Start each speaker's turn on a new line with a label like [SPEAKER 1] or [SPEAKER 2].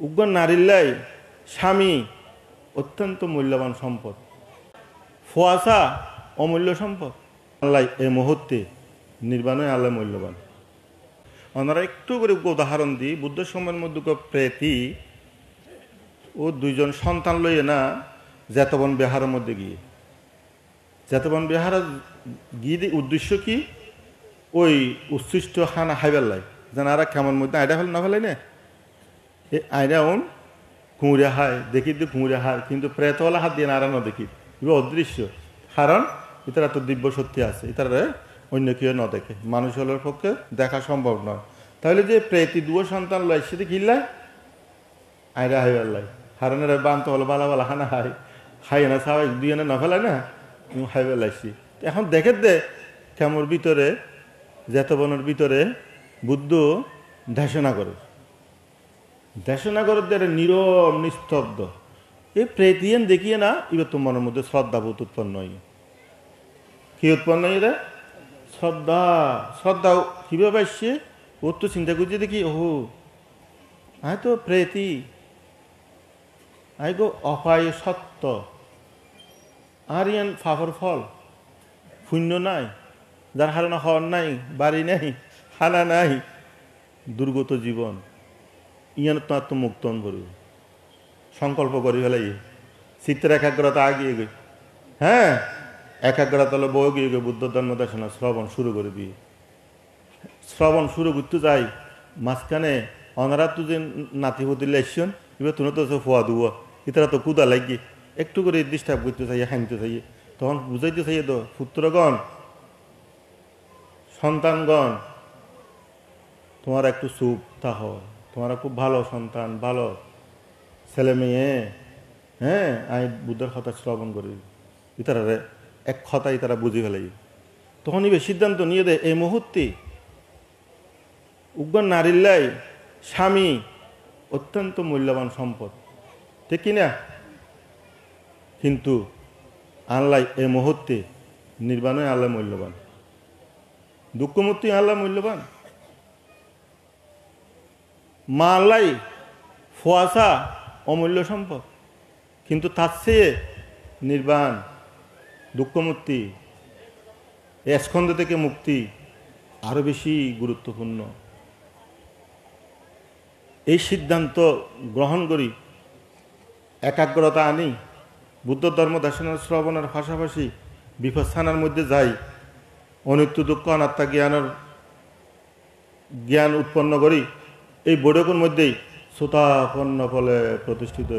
[SPEAKER 1] উগ্র নারীল্লাই স্বামী অত্যন্ত মূল্যবান সম্পদ, ফুয়াশা অমূল্য সম্পদ। আল্লাহ এই মুহূর্তে নির্বাণই আল্লাহ মূল্যবান। ওনারা একটু করে উদাহরণ দিই, বুদ্ধ সময়ের মধ্যে প্রেতি ও দুইজন সন্তান লইয়ে না জেতবন বিহারের মধ্যে গিয়ে, জেতবন বিহার গিয়ে উদ্দেশ্য কি, ওই উচ্ছিষ্ট খানা হাইবার লাই যেন আর কেমন মধ্যে আইডা ফেল না ফেলাই না, এই আইডা ওন কুঁড়ে হায় দেখি দিয়ে কুঁড়ে হায়, কিন্তু প্রেতওয়ালা হাত দিয়ে নাড়ানো দেখি এগুলো অদৃশ্য। কারণ ইতারা তো দিব্য সত্যি আছে, ইতারা অন্য কেউ না দেখে, মানুষ হলের পক্ষে দেখা সম্ভব নয়। তাহলে যে প্রেতি দুয়ো সন্তান লাই সেটা কিনলাই আইডা হাইবার লাই, কারণ এরা বান্ত হলো বালা বালা খানা হাই না সবাই দুই না ফেলায় না হাইবার লাইছি। এখন দেখে দে কেমন ভিতরে জেতবনের ভিতরে বুদ্ধ দেশনা করে, দেশনা করে নীরব নিস্তব্ধ। এই প্রেতিয়েন দেখিয়ে না এবার তো মনের মধ্যে শ্রদ্ধাবোধ উৎপন্ন হয়। কি উৎপন্ন হয় রে? শ্রদ্ধা। শ্রদ্ধা কীভাবে আসছে? ওর তো চিন্তা করছে দেখি, ওহো আয় তো প্রেতি, আয় গো অপায় সত্য, আর ইয়ান ফাফর ফল শূন্য নাই, যার হারানো হওয়ার নাই, বাড়ি নাই, খানা নাই, দুর্গত জীবন, ইয়ান তো আত্মমুক্তন করবে সংকল্প করি ফেলাই চিত্তের একাগ্রতা আগিয়ে গই। হ্যাঁ, একাগ্রতা হলো বউ গিয়ে গিয়ে বুদ্ধ ধর্ম দেশনা শ্রবণ শুরু করে দিয়ে, শ্রবণ শুরু করতে যাই মাঝখানে অনারা তো যে নাতিপতি লেসন এবার তুমি তো ফোয়া দুয়া ইতারা তো কুদা লাগি একটু করে ডিস্টার্ব করতে চাই, হানতে চাই, তখন বুঝাইতে চাই তো পুত্রগণ সন্তানগণ তোমার একটু চুপ থাকো, তোমারা খুব ভালো সন্তান, ভালো ছেলে মেয়ে, হ্যাঁ আমি বুদ্ধের কথা শ্রবণ করি, ইতারা এক কথাই তারা বুঝে ফেলাই। তখন এবার সিদ্ধান্ত নিয়ে দেয় এই মুহূর্তে উগ্র নারীল্লাই স্বামী অত্যন্ত মূল্যবান সম্পদ, ঠিক কিনা? কিন্তু আল্লাহ এই মুহূর্তে নির্বাণই আল্লাহ মূল্যবান, দুঃখমূর্তি আল্লাহ মূল্যবান। মা আল্লাহ ফুয়াশা অমূল্য সম্পদ, কিন্তু তার চেয়ে নির্বাণ দুঃখমুক্তি স্কন্ধ থেকে মুক্তি আরো বেশি গুরুত্বপূর্ণ। এই সিদ্ধান্ত গ্রহণ করি, একাগ্রতা আনি, বুদ্ধ ধর্ম দর্শনের শ্রবণের পাশাপাশি বিপস্থানার মধ্যে যাই, অনিত্য দুঃখ অনাত্মা জ্ঞান উৎপন্ন করি। এই বৈঠকের মধ্যেই শ্রোতাপন্ন ফলে প্রতিষ্ঠিত